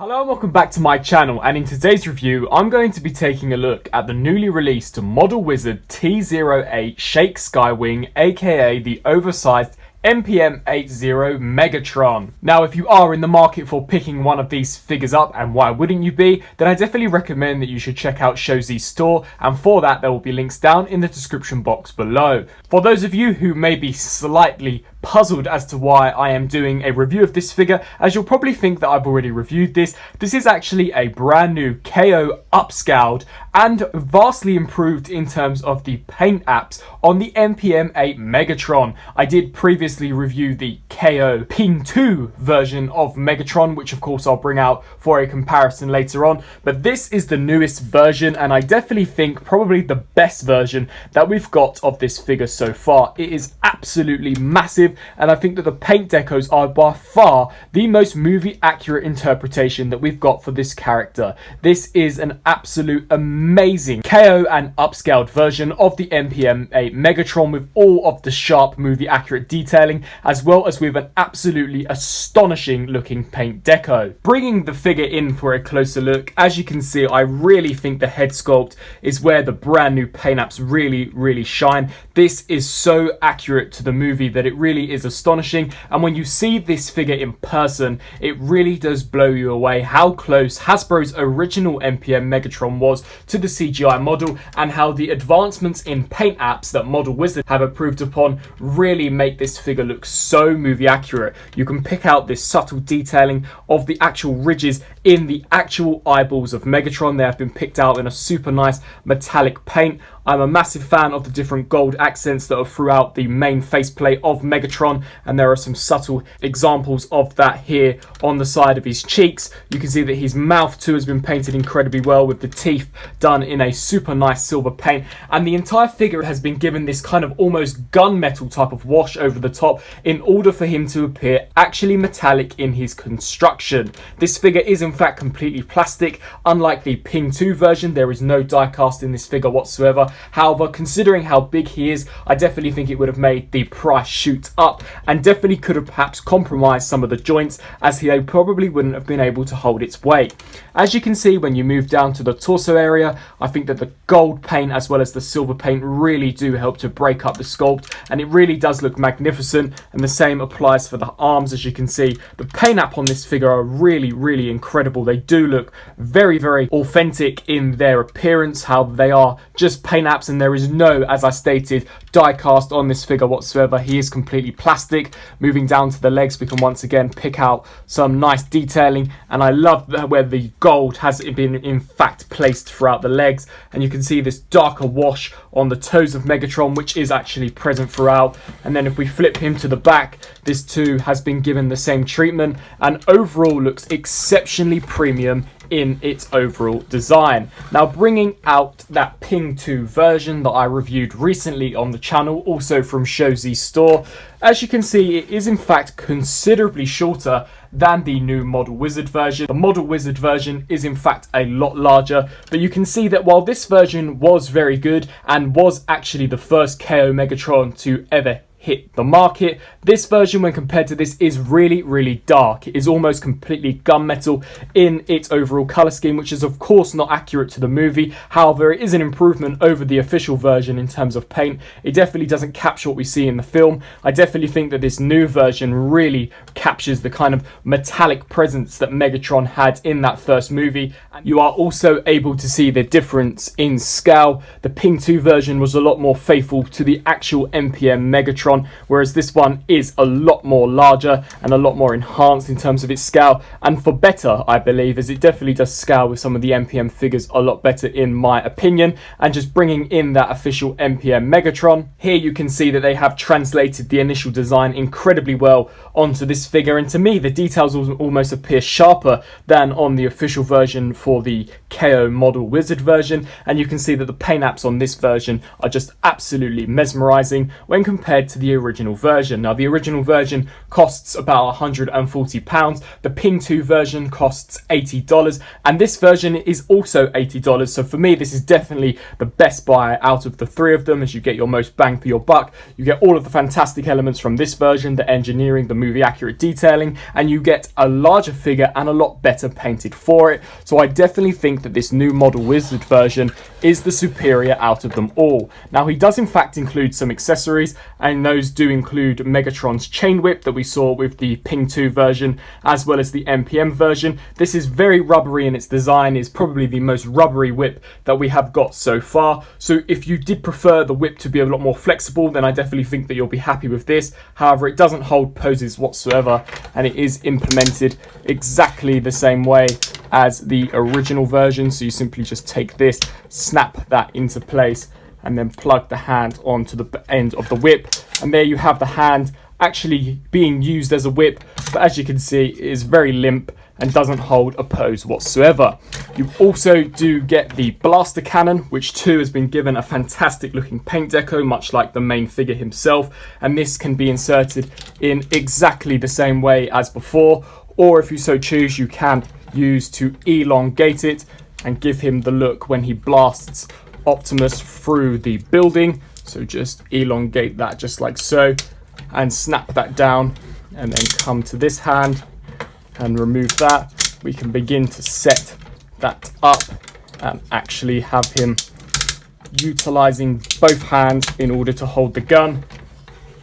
Hello and welcome back to my channel, and in today's review I'm going to be taking a look at the newly released Model Wizard T08 Shake Skywing, aka the oversized MPM80 Megatron. Now, if you are in the market for picking one of these figures up, and why wouldn't you be, then I definitely recommend that you should check out Showzi's store, and for that there will be links down in the description box below. For those of you who may be slightly puzzled as to why I am doing a review of this figure, as you'll probably think that I've already reviewed this is actually a brand new KO upscaled and vastly improved in terms of the paint apps on the MPM8 Megatron. I did previously review the KO Ping 2 version of Megatron, which of course I'll bring out for a comparison later on, but this is the newest version, and I definitely think probably the best version that we've got of this figure so far. It is absolutely massive, and I think that the paint decos are by far the most movie accurate interpretation that we've got for this character. This is an absolute amazing KO and upscaled version of the MPM8 Megatron with all of the sharp movie accurate detailing, as well as with an absolutely astonishing looking paint deco. Bringing the figure in for a closer look, as you can see, I really think the head sculpt is where the brand new paint apps really shine. This is so accurate to the movie that it really is astonishing, and when you see this figure in person, it really does blow you away how close Hasbro's original MPM Megatron was to the CGI model, and how the advancements in paint apps that Model Wizard have improved upon really make this figure look so movie accurate. You can pick out this subtle detailing of the actual ridges in the actual eyeballs of Megatron. They have been picked out in a super nice metallic paint. I'm a massive fan of the different gold accents that are throughout the main faceplate of Megatron, and there are some subtle examples of that here on the side of his cheeks. You can see that his mouth too has been painted incredibly well, with the teeth done in a super nice silver paint, and the entire figure has been given this kind of almost gunmetal type of wash over the top in order for him to appear actually metallic in his construction. This figure is in fact completely plastic. Unlike the Ping 2 version, there is no die cast in this figure whatsoever. However, considering how big he is, I definitely think it would have made the price shoot up, and definitely could have perhaps compromised some of the joints, as he probably wouldn't have been able to hold its weight. As you can see, when you move down to the torso area, I think that the gold paint as well as the silver paint really do help to break up the sculpt, and it really does look magnificent, and the same applies for the arms. As you can see, the paint app on this figure are really incredible. They do look very authentic in their appearance, how they are just paint apps, and there is no, as I stated, die cast on this figure whatsoever. He is completely plastic. Moving down to the legs, we can once again pick out some nice detailing, and I love where the gold has been in fact placed throughout the legs, and you can see this darker wash on the toes of Megatron, which is actually present throughout. And then if we flip him to the back, this too has been given the same treatment, and overall looks exceptionally premium in its overall design. Now, bringing out that Ping 2 version that I reviewed recently on the channel, also from Showzi's store, as you can see, it is in fact considerably shorter than the new Model Wizard version. The Model Wizard version is in fact a lot larger, but you can see that while this version was very good and was actually the first KO Megatron to ever hit the market, this version, when compared to this, is really dark. It is almost completely gunmetal in its overall color scheme, which is of course not accurate to the movie. However, it is an improvement over the official version in terms of paint. It definitely doesn't capture what we see in the film. I definitely think that this new version really captures the kind of metallic presence that Megatron had in that first movie. And you are also able to see the difference in scale. The Ping 2 version was a lot more faithful to the actual MPM Megatron, whereas this one is a lot more larger and a lot more enhanced in terms of its scale, and for better, I believe, as it definitely does scale with some of the MPM figures a lot better in my opinion. And just bringing in that official MPM Megatron, here you can see that they have translated the initial design incredibly well onto this figure, and to me the details almost appear sharper than on the official version for the KO Model Wizard version, and you can see that the paint apps on this version are just absolutely mesmerizing when compared to the original version. Now, the original version costs about £140, the Ping 2 version costs $80, and this version is also $80. So for me, this is definitely the best buy out of the three of them, as you get your most bang for your buck. You get all of the fantastic elements from this version, the engineering, the movie accurate detailing, and you get a larger figure and a lot better painted for it. So I definitely think that this new Model Wizard version is the superior out of them all. Now, he does in fact include some accessories, and those do include Megatron's chain whip that we saw with the Ping 2 version, as well as the MPM version. This is very rubbery in its design, is probably the most rubbery whip that we have got so far. So if you did prefer the whip to be a lot more flexible, then I definitely think that you'll be happy with this. However, it doesn't hold poses whatsoever, and it is implemented exactly the same way as the original version. So you simply just take this, snap that into place, and then plug the hand onto the end of the whip, and there you have the hand actually being used as a whip. But as you can see, it is very limp and doesn't hold a pose whatsoever. You also do get the blaster cannon, which too has been given a fantastic looking paint deco, much like the main figure himself, and this can be inserted in exactly the same way as before, or if you so choose, you can use to elongate it and give him the look when he blasts Optimus through the building. So just elongate that just like so, and snap that down, and then come to this hand and remove that. We can begin to set that up and actually have him utilizing both hands in order to hold the gun.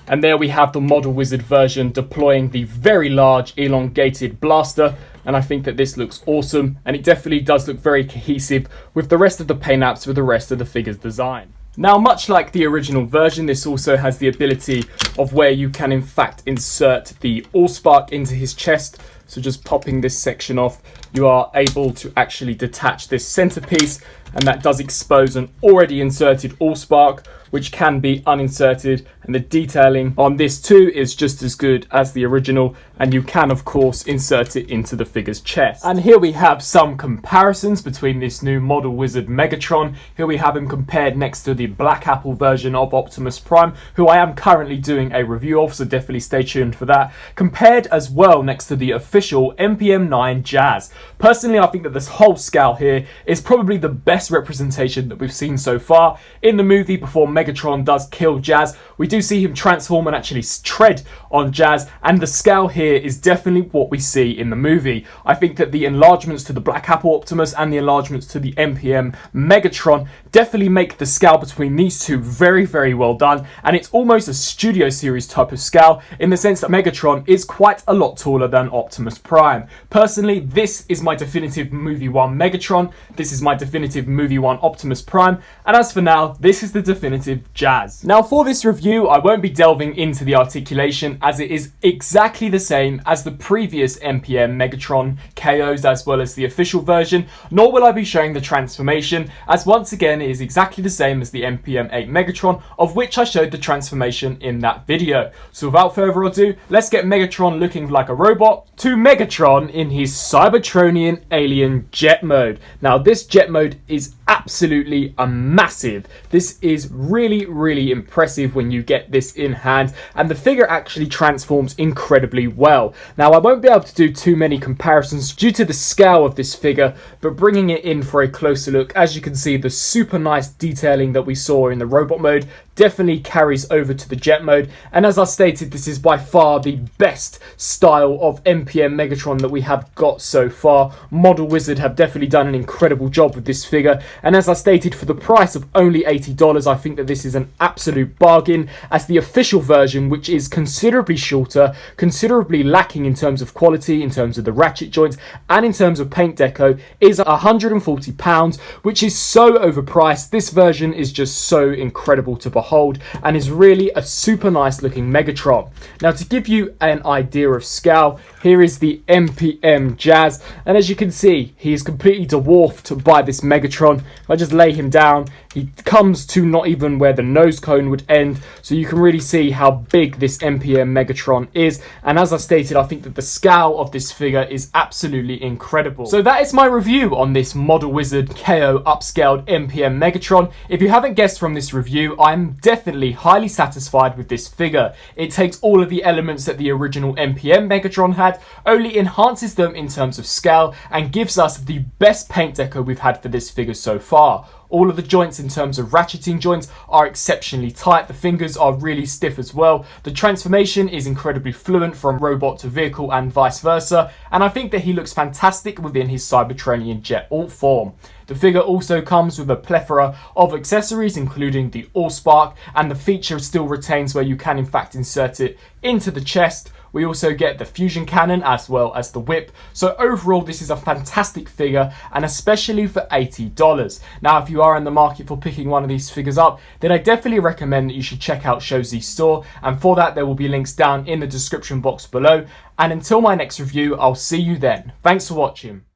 And there we have the Model Wizard version deploying the very large elongated blaster, and I think that this looks awesome, and it definitely does look very cohesive with the rest of the paint apps, with the rest of the figure's design. Now, much like the original version, this also has the ability of where you can in fact insert the Allspark into his chest. So just popping this section off, you are able to actually detach this centerpiece, and that does expose an already inserted Allspark, which can be uninserted, and the detailing on this too is just as good as the original, and you can of course insert it into the figure's chest. And here we have some comparisons between this new Model Wizard Megatron. Here we have him compared next to the Black Apple version of Optimus Prime, who I am currently doing a review of, so definitely stay tuned for that. Compared as well next to the official MPM-9 Jazz. Personally, I think that this whole scale here is probably the best representation that we've seen so far in the movie. Before Megatron does kill Jazz, we do see him transform and actually tread on Jazz, and the scale here is definitely what we see in the movie. I think that the enlargements to the Black Apple Optimus and the enlargements to the MPM Megatron definitely make the scale between these two very, very well done, and it's almost a studio series type of scale in the sense that Megatron is quite a lot taller than Optimus Prime. Personally, this is my definitive Movie 1 Megatron, this is my definitive Movie 1 Optimus Prime, and as for now, this is the definitive Jazz. Now, for this review, I won't be delving into the articulation, as it is exactly the same as the previous MPM Megatron KOs as well as the official version, nor will I be showing the transformation, as once again it is exactly the same as the MPM-8 Megatron, of which I showed the transformation in that video. So without further ado, let's get Megatron looking like a robot to Megatron in his Cybertronian alien jet mode. Now, this jet mode is absolutely massive. This is really, really impressive when you get this in hand, and the figure actually transforms incredibly well. Now, I won't be able to do too many comparisons due to the scale of this figure, but bringing it in for a closer look, as you can see, the super nice detailing that we saw in the robot mode definitely carries over to the jet mode, and as I stated, this is by far the best style of MPM Megatron that we have got so far. Model Wizard have definitely done an incredible job with this figure, and as I stated, for the price of only $80, I think that this is an absolute bargain, as the official version, which is considerably shorter, considerably lacking in terms of quality, in terms of the ratchet joints, and in terms of paint deco, is £140, which is so overpriced. This version is just so incredible to behold. hold, and is really a super nice looking Megatron. Now, to give you an idea of scale, here is the MPM Jazz, and as you can see, he is completely dwarfed by this Megatron. If I just lay him down, he comes to not even where the nose cone would end, so you can really see how big this MPM Megatron is. And as I stated, I think that the scale of this figure is absolutely incredible. So that is my review on this Model Wizard KO upscaled MPM Megatron. If you haven't guessed from this review, I'm definitely highly satisfied with this figure. It takes all of the elements that the original MPM Megatron had, only enhances them in terms of scale, and gives us the best paint deco we've had for this figure so far. All of the joints in terms of ratcheting joints are exceptionally tight. The fingers are really stiff as well. The transformation is incredibly fluent from robot to vehicle and vice versa. And I think that he looks fantastic within his Cybertronian jet alt form. The figure also comes with a plethora of accessories, including the Allspark, and the feature still retains where you can in fact insert it into the chest. We also get the fusion cannon as well as the whip. So overall, this is a fantastic figure, and especially for $80. Now, if you are in the market for picking one of these figures up, then I definitely recommend that you should check out Shozi's store. And for that, there will be links down in the description box below. And until my next review, I'll see you then. Thanks for watching.